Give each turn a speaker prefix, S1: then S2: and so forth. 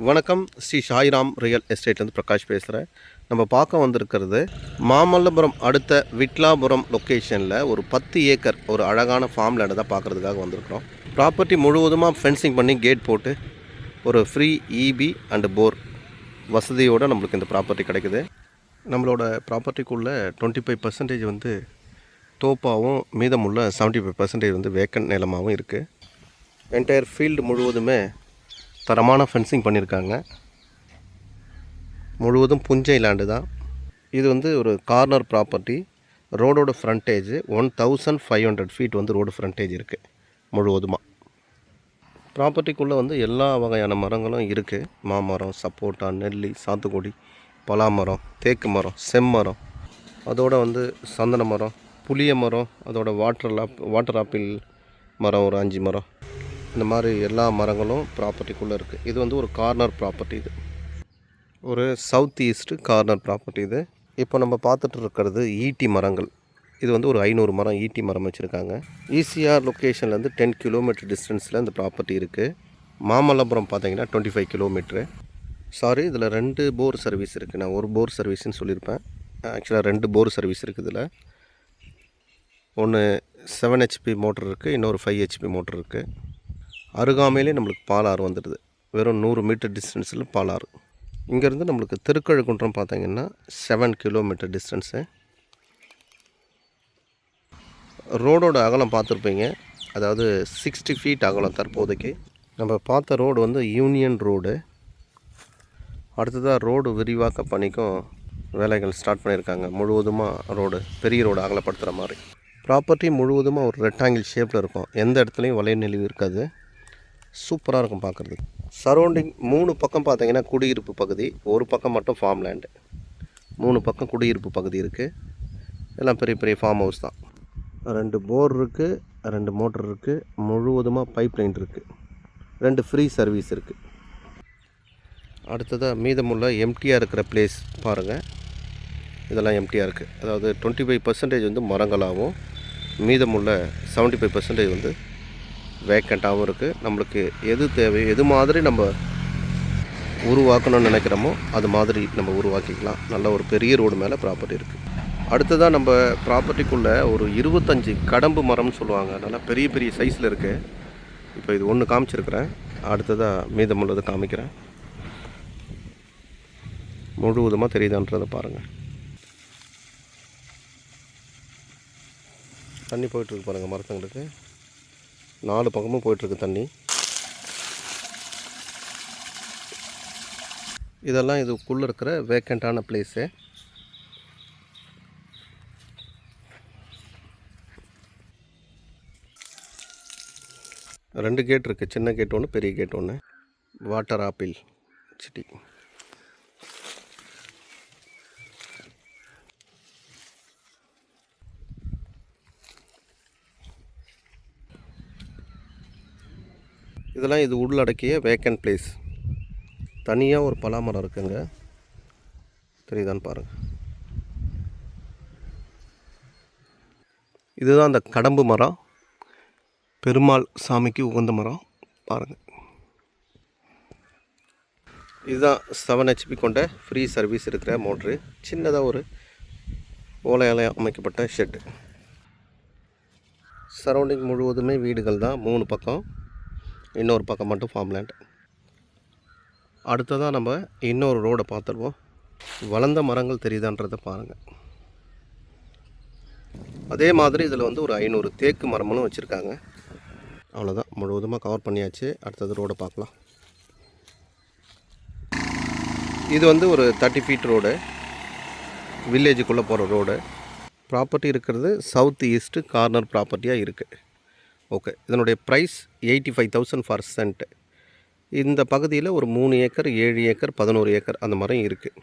S1: வணக்கம். ஸ்ரீ சாய்ராம் ரியல் எஸ்டேட்லேருந்து பிரகாஷ் பேசுகிறேன். நம்ம பார்க்க வந்திருக்கிறது மாமல்லபுரம் அடுத்த விட்லாபுரம் லொக்கேஷனில் ஒரு 10 ஏக்கர் ஒரு அழகான ஃபார்ம் லேண்டை தான் பார்க்குறதுக்காக வந்திருக்கிறோம். ப்ராப்பர்ட்டி முழுவதுமாக ஃபென்சிங் பண்ணி கேட் போட்டு ஒரு ஃப்ரீ இபி அண்டு போர் வசதியோடு நம்மளுக்கு இந்த ப்ராப்பர்ட்டி கிடைக்குது. நம்மளோட ப்ராப்பர்ட்டிக்குள்ளே 25% வந்து தோப்பாகவும் மீதமுள்ள 75% வந்து வேக்கன்ட் நிலமாகவும் இருக்குது. என்டையர் ஃபீல்டு முழுவதுமே தரமான ஃபென்சிங் பண்ணியிருக்காங்க. முழுவதும் புஞ்சை லேண்டு தான். இது வந்து ஒரு கார்னர் ப்ராப்பர்ட்டி. ரோடோட ஃப்ரண்டேஜ் 1500 ஃபீட் வந்து ரோடு ஃப்ரண்டேஜ் இருக்குது முழுவதுமாக. ப்ராப்பர்ட்டிக்குள்ளே வந்து எல்லா வகையான மரங்களும் இருக்குது. மாமரம், சப்போட்டா, நெல்லி, சாத்துக்குடி, பலாமரம், தேக்கு மரம், செம்மரம், அதோடு வந்து சந்தன மரம், புளிய மரம், அதோட வாட்டர் ஆப்பிள் மரம் ஒரு 5 மரம், இந்த மாதிரி எல்லா மரங்களும் ப்ராப்பர்ட்டிக்குள்ளே இருக்குது. இது வந்து ஒரு கார்னர் ப்ராப்பர்ட்டி. இது ஒரு சவுத் ஈஸ்ட்டு கார்னர் ப்ராப்பர்ட்டி. இது இப்போ நம்ம பார்த்துட்டு இருக்கிறது ஈட்டி மரங்கள். இது வந்து ஒரு 500 மரம் ஈட்டி மரம் வச்சுருக்காங்க. ஈசிஆர் லொக்கேஷன்லேருந்து 10 கிலோமீட்டர் டிஸ்டன்ஸில் இந்த ப்ராப்பர்ட்டி இருக்குது. மாமல்லபுரம் பார்த்தீங்கன்னா 25 கிலோமீட்ரு. சாரி, இதில் 2 போர் சர்வீஸ் இருக்குது. நான் ஒரு போர் சர்வீஸ்ன்னு சொல்லியிருப்பேன். ஆக்சுவலாக 2 போர் சர்வீஸ் இருக்குது. இதில் ஒன்று 7 ஹெச்பி மோட்டர் இருக்குது, இன்னொரு 5 ஹெச்பி மோட்டர் இருக்குது. அருகாமையிலே நம்மளுக்கு பாலாறு வந்துடுது. வெறும் 100 மீட்டர் டிஸ்டன்ஸில் பாலாறு. இங்கேருந்து நம்மளுக்கு திருக்கழுக்குன்றம் பார்த்தீங்கன்னா 7 கிலோமீட்டர் டிஸ்டன்ஸு. ரோடோட அகலம் பார்த்துருப்பீங்க. அதாவது 60 ஃபீட் அகலம் தற்போதைக்கு. நம்ம பார்த்த ரோடு வந்து யூனியன் ரோடு. அடுத்ததாக ரோடு விரிவாக்க பணிக்கும் வேலைகள் ஸ்டார்ட் பண்ணியிருக்காங்க. முழுவதுமாக ரோடு பெரிய ரோடு அகலப்படுத்துகிற மாதிரி. ப்ராப்பர்ட்டி முழுவதுமாக ஒரு ரெக்டாங்கிள் ஷேப்பில் இருக்கும். எந்த இடத்துலையும் வளைய நெளிவு இருக்காது. சூப்பராக இருக்கும் பார்க்குறதுக்கு. சரௌண்டிங் 3 பக்கம் பார்த்தீங்கன்னா குடியிருப்பு பகுதி, ஒரு பக்கம் மட்டும் ஃபார்ம் லேண்டு. 3 பக்கம் குடியிருப்பு பகுதி இருக்குது. எல்லாம் பெரிய பெரிய ஃபார்ம் ஹவுஸ் தான். 2 போர் இருக்குது, 2 மோட்டர் இருக்குது, முழுவதுமாக பைப் லைன் இருக்குது, 2 ஃப்ரீ சர்வீஸ் இருக்குது. அடுத்ததாக மீதமுள்ள எம்டியாக இருக்கிற பிளேஸ் பாருங்கள். இதெல்லாம் எம்டியாக இருக்குது. அதாவது 25% வந்து மரங்களாகவும் மீதமுள்ள 75% வந்து வேக்கண்ட்டாகவும் இருக்குது. நம்மளுக்கு எது தேவை, எது மாதிரி நம்ம உருவாக்கணும்னு நினைக்கிறோமோ அது மாதிரி நம்ம உருவாக்கிக்கலாம். நல்ல ஒரு பெரிய ரோடு மேலே ப்ராப்பர்ட்டி இருக்குது. அடுத்ததாக நம்ம ப்ராப்பர்ட்டிக்குள்ளே ஒரு 25 கடம்பு மரம்னு சொல்லுவாங்க. நல்லா பெரிய பெரிய சைஸில் இருக்குது. இப்போ இது ஒன்று காமிச்சிருக்கிறேன். அடுத்ததாக மீதமுள்ளது காமிக்கிறேன். முழுவதுமாக தெரியுதான்றதை பாருங்கள். தண்ணி போயிட்டுருக்கு பாருங்கள் மரத்துங்களுக்கு. 4 பக்கமும் போயிட்டுருக்கு தண்ணி. இதெல்லாம் இதுக்குள்ளே இருக்கிற வேக்கண்ட்டான பிளேஸு. ரெண்டு கேட் இருக்குது. சின்ன கேட் ஒன்று, பெரிய கேட் ஒன்று. Water apple city. இதெல்லாம் இது உள்ளடக்கிய வேக்கன்ட் பிளேஸ். தனியாக ஒரு பலாமரம் இருக்குங்க. தெரியுதான்னு பாருங்கள். இதுதான் அந்த கடம்பு மரம். பெருமாள் சாமிக்கு உகந்த மரம் பாருங்கள். இதுதான் 7 ஹெச்பி கொண்ட ஃப்ரீ சர்வீஸ் இருக்கிற மோட்ரு. சின்னதாக ஒரு ஓலையால் அமைக்கப்பட்ட ஷெட்டு. சரௌண்டிங் முழுவதுமே வீடுகள் தான். 3 பக்கம், இன்னொரு பக்கம் மட்டும் ஃபார்ம் லேண்ட். அடுத்ததாக நம்ம இன்னொரு ரோடை பார்த்துருவோம். வளர்ந்த மரங்கள் தெரியுதான்றதை பாருங்கள். அதே மாதிரி இதில் வந்து ஒரு 500 தேக்கு மரமும் வச்சுருக்காங்க. அவ்வளோதான், முழுவதுமாக கவர் பண்ணியாச்சு. அடுத்தது ரோடை பார்க்கலாம். இது வந்து ஒரு 30 ஃபீட் ரோடு, வில்லேஜுக்குள்ளே போகிற ரோடு. ப்ராப்பர்ட்டி இருக்கிறது சவுத் ஈஸ்ட்டு கார்னர் ப்ராப்பர்ட்டியாக இருக்குது. ஓகே, இதனுடைய ப்ரைஸ் 85,000 ஃபார் சென்ட். இந்த பகுதியில் ஒரு 3 ஏக்கர், 7 ஏக்கர், 11 ஏக்கர் அந்த மாதிரி இருக்குது.